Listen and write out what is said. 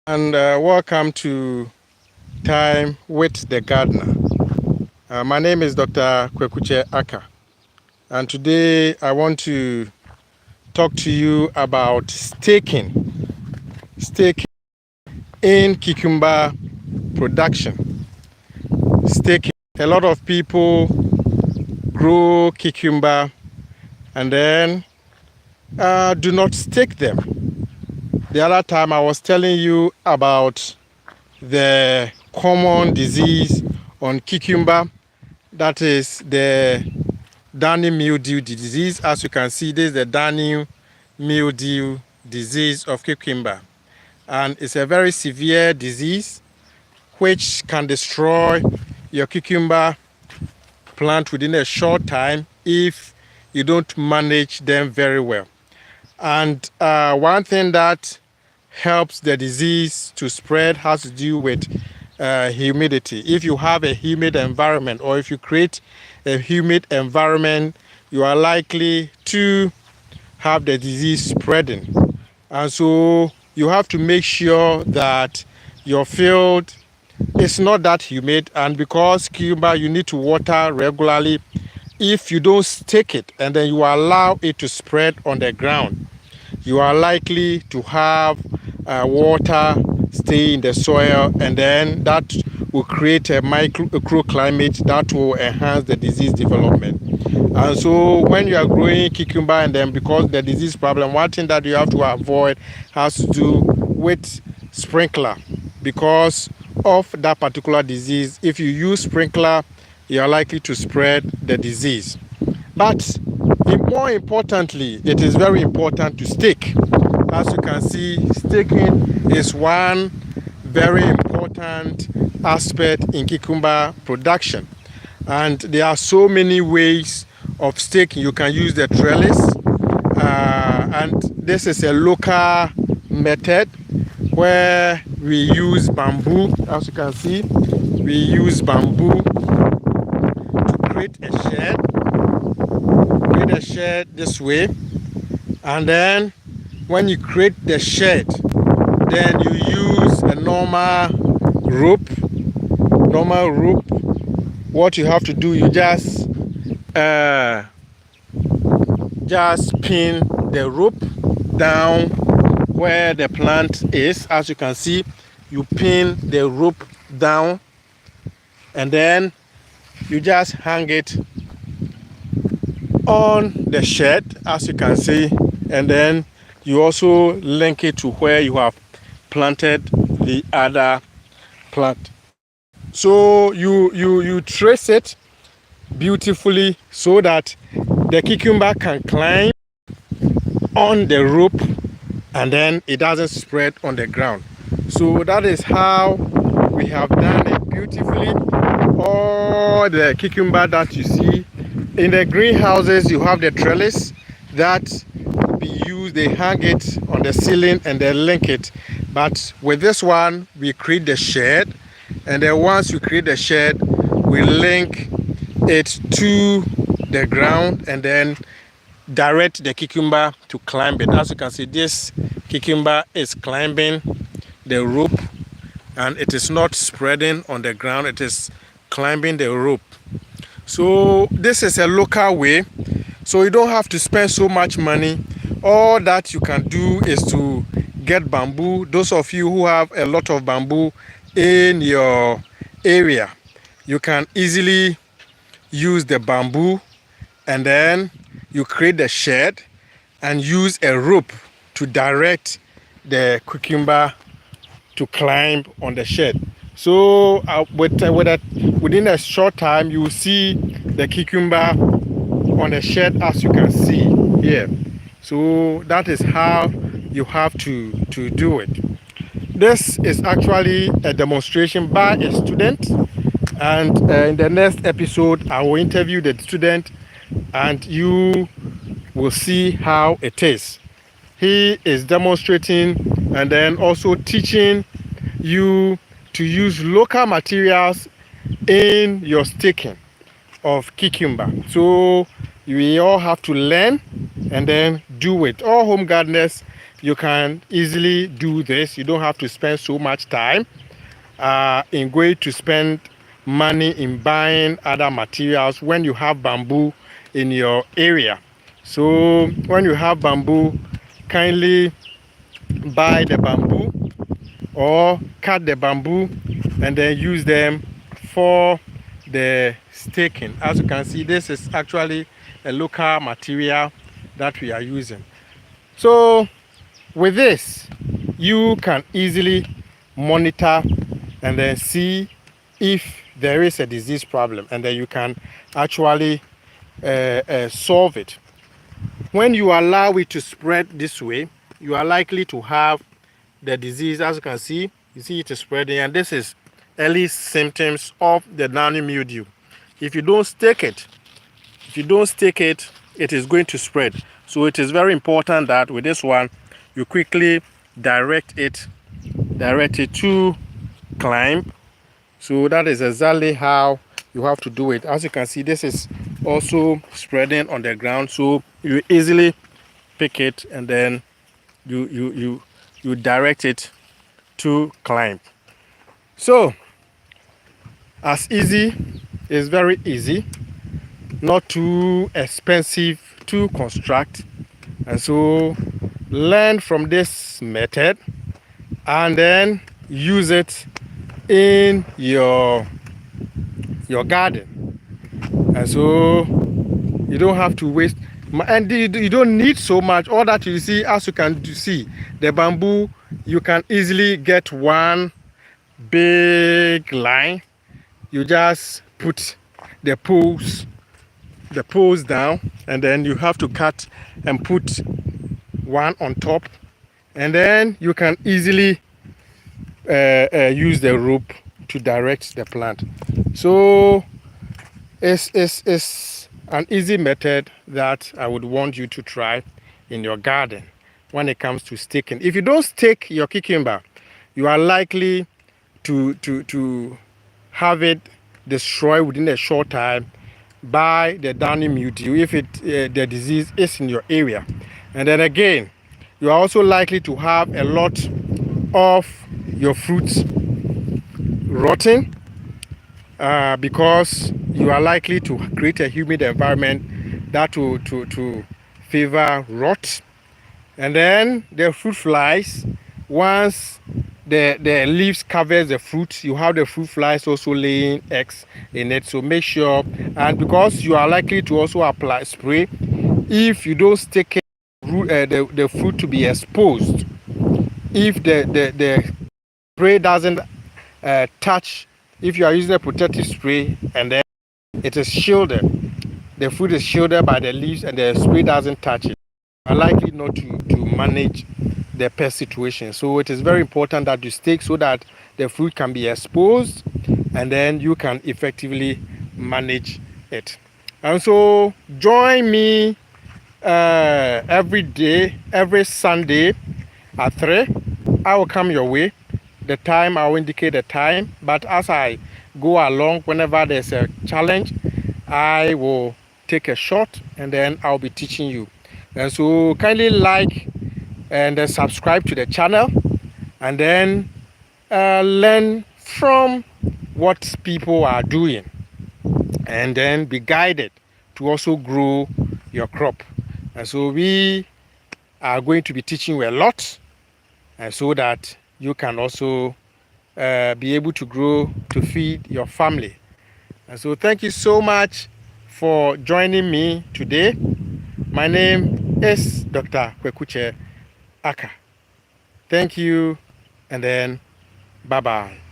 And welcome to Time with the Gardener. My name is Dr. Kwekuche Aka, and today I want to talk to you about staking in cucumber production. Staking. A lot of people grow cucumber and then do not stake them. The other time I was telling you about the common disease on cucumber, that is the downy mildew disease. As you can see, this is the downy mildew disease of cucumber, and it's a very severe disease which can destroy your cucumber plant within a short time if you don't manage them very well. And one thing that helps the disease to spread has to do with humidity. If you have a humid environment, or if you create a humid environment, you are likely to have the disease spreading. And so you have to make sure that your field is not that humid, and because cucumber you need to water regularly. If you don't stake it and then you allow it to spread on the ground, you are likely to have water stay in the soil, and then that will create a microclimate that will enhance the disease development. And so when you are growing cucumber, and then because the disease problem, one thing that you have to avoid has to do with sprinkler. Because of that particular disease, if you use sprinkler, you are likely to spread the disease. But more importantly, it is very important to stake. As you can see, staking is one very important aspect in cucumber production. And there are so many ways of staking. You can use the trellis, and this is a local method where we use bamboo. As you can see, we use bamboo to create a shed this way. And then when you create the shed, then you use a normal rope. What you have to do, you just pin the rope down where the plant is. As you can see, you pin the rope down, and then you just hang it on the shed, as you can see, and then you also link it to where you have planted the other plant. So you trace it beautifully so that the cucumber can climb on the rope and then it doesn't spread on the ground. So that is how we have done it beautifully. All the cucumber that you see in the greenhouses, you have the trellis that be used. They hang it on the ceiling and they link it. But with this one, we create the shed, and then once you create the shed, we link it to the ground and then direct the cucumber to climb it. As you can see, this cucumber is climbing the rope, and it is not spreading on the ground, it is climbing the rope. So this is a local way, so you don't have to spend so much money. All that you can do is to get bamboo. Those of you who have a lot of bamboo in your area, you can easily use the bamboo, and then you create the shed and use a rope to direct the cucumber to climb on the shed. So within a short time, you will see the cucumber on the shed, as you can see here. So that is how you have to do it. This is actually a demonstration by a student, and in the next episode I will interview the student and you will see how it is. He is demonstrating and then also teaching you to use local materials in your staking of cucumber. So we all have to learn and then do it. All home gardeners you can easily do this. You don't have to spend so much time in going to spend money in buying other materials when you have bamboo in your area. So when you have bamboo, kindly buy the bamboo or cut the bamboo and then use them for the staking. As you can see, this is actually a local material that we are using. So with this, you can easily monitor and then see if there is a disease problem, and then you can actually solve it. When you allow it to spread this way, you are likely to have the disease. As you can see, you see it is spreading, and this is early symptoms of the downy mildew. If you don't stake it, it is going to spread. So it is very important that with this one, you quickly direct it to climb. So that is exactly how you have to do it. As you can see, this is also spreading on the ground, so you easily pick it and then you direct it to climb. So as easy, it's very easy, not too expensive to construct, and so learn from this method and then use it in your garden. And so you don't have to waste, and you don't need so much. All that you see, as you can see, the bamboo, you can easily get one big line. You just put the poles down, and then you have to cut and put one on top, and then you can easily use the rope to direct the plant. So it's an easy method that I would want you to try in your garden when it comes to staking. If you don't stake your cucumber, you are likely to have it destroyed within a short time by the downy mildew if the disease is in your area. And then again, you are also likely to have a lot of your fruits rotting because you are likely to create a humid environment that will to favor rot. And then the fruit flies, once the leaves covers the fruit, you have the fruit flies also laying eggs in it. So make sure, and because you are likely to also apply spray, if you don't stick the fruit to be exposed, if the spray doesn't touch, if you are using a protective spray and then it is shielded, the fruit is shielded by the leaves and the spray doesn't touch it, you are likely not to manage the pest situation. So it is very important that you stake so that the fruit can be exposed and then you can effectively manage it. And so join me every day, every Sunday at 3. I will come your way. The time, I will indicate the time, but as I go along, whenever there's a challenge, I will take a shot and then I'll be teaching you. And so kindly like and then subscribe to the channel, and then learn from what people are doing, and then be guided to also grow your crop. And so we are going to be teaching you a lot, and so that you can also be able to grow to feed your family. And so thank you so much for joining me today. My name is Dr. Kwekuche Aka. Thank you, and then bye-bye.